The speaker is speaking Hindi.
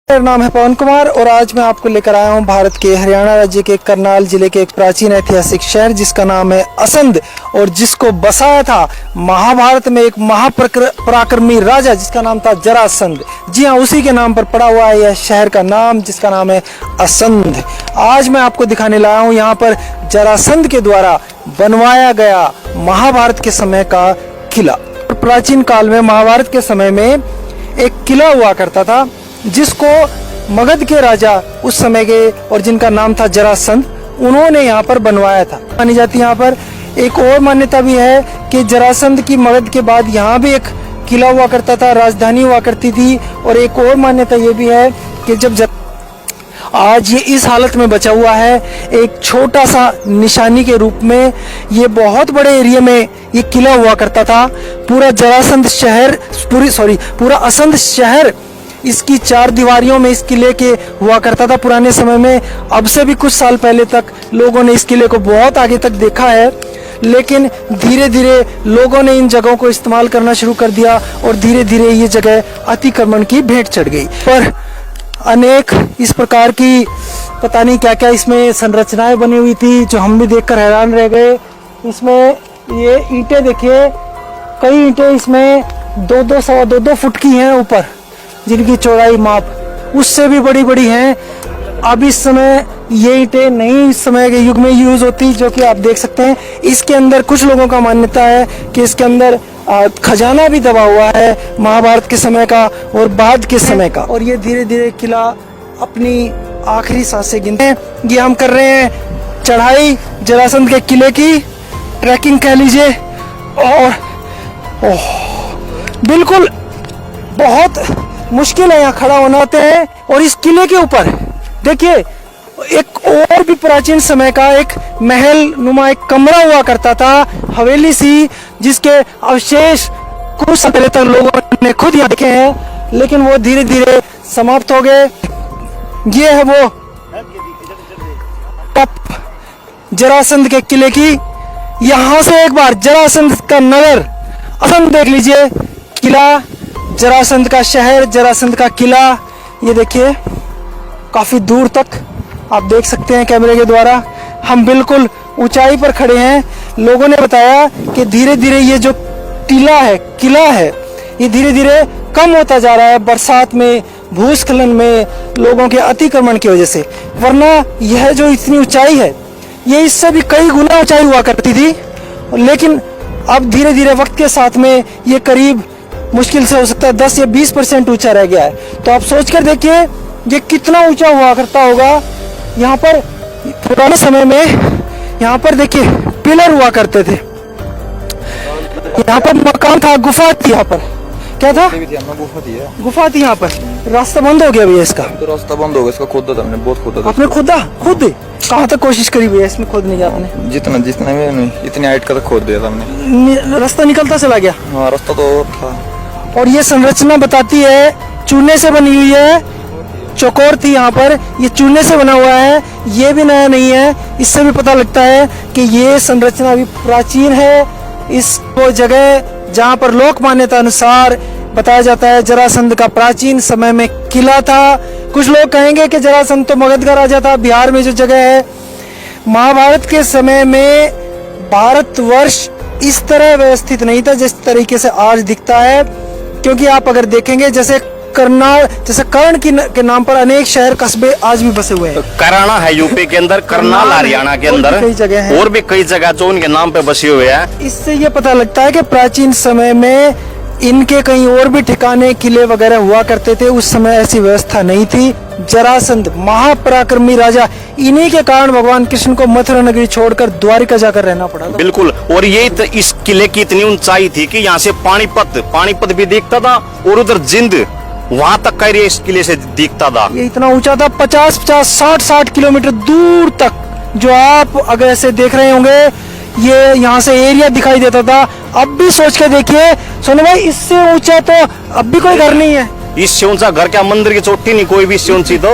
मेरा नाम है पवन कुमार और आज मैं आपको लेकर आया हूं भारत के हरियाणा राज्य के करनाल जिले के एक प्राचीन ऐतिहासिक शहर जिसका नाम है असंध और जिसको बसाया था महाभारत में एक महापराक्रमी राजा जिसका नाम था जरासंध। जी हां, उसी के नाम पर पड़ा हुआ है यह शहर का नाम जिसका नाम है असंध। आज मैं आपको दिखाने लाया हूं यहाँ पर जरासंध के द्वारा बनवाया गया महाभारत के समय का किला। प्राचीन काल में महाभारत के समय में एक किला हुआ करता था जिसको मगध के राजा उस समय के और जिनका नाम था जरासंध, उन्होंने यहाँ पर बनवाया था। मानी जाती है यहाँ पर एक और मान्यता भी है कि जरासंध की मगध के बाद यहाँ भी एक किला हुआ करता था, राजधानी हुआ करती थी। और एक और मान्यता ये भी है कि जब आज ये इस हालत में बचा हुआ है, एक छोटा सा निशानी के रूप में, ये बहुत बड़े एरिया में ये किला हुआ करता था। पूरा जरासंध शहर पूरा असंध शहर इसकी चार दीवारियों में इस किले के हुआ करता था पुराने समय में। अब से भी कुछ साल पहले तक लोगों ने इस किले को बहुत आगे तक देखा है, लेकिन धीरे धीरे लोगों ने इन जगहों को इस्तेमाल करना शुरू कर दिया और धीरे धीरे ये जगह अतिक्रमण की भेंट चढ़ गई। पर अनेक इस प्रकार की पता नहीं क्या क्या इसमें संरचनाएं बनी हुई थी जो हम भी देखकर हैरान रह गए। इसमें ये ईंटें देखिए, कई ईंटें इसमें 2-2 सवा 2-2 फुट की हैं ऊपर, जिनकी चौड़ाई माप उससे भी बड़ी बड़ी हैं। अब इस समय ये ईंटें नहीं इस समय के युग में यूज होती, जो कि आप देख सकते हैं। इसके अंदर कुछ लोगों का मान्यता है कि इसके अंदर खजाना भी दबा हुआ है महाभारत के समय का और बाद के समय का। और ये धीरे धीरे किला अपनी आखिरी सांसें गिनते हैं। ये हम कर रहे हैं चढ़ाई जरासंध के किले की, ट्रैकिंग कह लीजिए। और बिल्कुल बहुत मुश्किल है यहाँ खड़ा होना होते हैं। और इस किले के ऊपर देखिए एक और भी प्राचीन समय का एक महल नुमा एक कमरा हुआ करता था, हवेली सी, जिसके अवशेष कुछ समय पहले तक लोगों ने खुद यहाँ देखे हैं, लेकिन वो धीरे धीरे समाप्त हो गए। ये है वो टप जरासंध के किले की। यहाँ से एक बार जरासंध का नगर असंध देख लीजिए, किला जरासंध का शहर, जरासंध का किला। ये देखिए काफी दूर तक आप देख सकते हैं कैमरे के द्वारा। हम बिल्कुल ऊंचाई पर खड़े हैं। लोगों ने बताया कि धीरे धीरे ये जो किला है ये धीरे धीरे कम होता जा रहा है बरसात में, भूस्खलन में, लोगों के अतिक्रमण की वजह से। वरना यह जो इतनी ऊंचाई है ये इससे भी कई गुना ऊंचाई हुआ करती थी, लेकिन अब धीरे धीरे वक्त के साथ में ये करीब मुश्किल से हो सकता है 10 या 20% ऊंचा रह गया है। तो आप सोचकर देखिए ये कितना ऊंचा हुआ करता होगा। यहाँ पर पुराने समय में यहाँ पर देखिए पिलर हुआ करते थे, यहाँ पर मकान था, गुफा थी। यहाँ पर क्या था? गुफा थी यहाँ पर। रास्ता बंद हो गया भैया इसका। तो रास्ता बंद हो गया इसका, खोदा था हमने, बहुत खोदा था। आपने खोदा? खुद कहाँ तक कोशिश करी भैया इसमें खोदने की आपने? जितना में इतनी हाइट का तो खोद दिया था हमने। रास्ता निकलता चला गया? हाँ, रास्ता तो था। और ये संरचना बताती है चूने से बनी हुई है, चौकोर थी यहाँ पर, ये चूने से बना हुआ है। ये भी नया नहीं है, इससे भी पता लगता है कि ये संरचना अभी प्राचीन है। इस वो जगह जहाँ पर लोक मान्यता अनुसार बताया जाता है जरासंध का प्राचीन समय में किला था। कुछ लोग कहेंगे कि जरासंध तो मगध का राजा था। बिहार में जो जगह है, महाभारत के समय में भारतवर्ष इस तरह व्यवस्थित नहीं था जिस तरीके से आज दिखता है। क्योंकि आप अगर देखेंगे जैसे कर्ण के नाम पर अनेक शहर कस्बे आज भी बसे हुए हैं। कराना है यूपी के अंदर, करनाल हरियाणा के अंदर, कई जगह है, और भी कई जगह जो उनके नाम पे बसे हुए हैं। इससे ये पता लगता है कि प्राचीन समय में इनके कहीं और भी ठिकाने किले वगैरह हुआ करते थे। उस समय ऐसी व्यवस्था नहीं थी। जरासंध महापराक्रमी राजा, इन्हीं के कारण भगवान कृष्ण को मथुरा नगरी छोड़कर द्वारिका जाकर रहना पड़ा। बिल्कुल। और ये इस किले की इतनी ऊंचाई थी कि यहाँ से पानीपत भी दिखता था और उधर जिंद वहां तक का एरिया इस किले से दिखता था। ये इतना ऊंचा था, 50-50 60-60 किलोमीटर दूर तक जो आप अगर ऐसे देख रहे होंगे, ये यहाँ से एरिया दिखाई देता था। अब भी सोच के देखिए सोनू भाई, इससे ऊंचा तो अब भी कोई घर नहीं है। इससे ऊंचा घर क्या, मंदिर की चोटी नहीं कोई भी इससे ऊंची तो।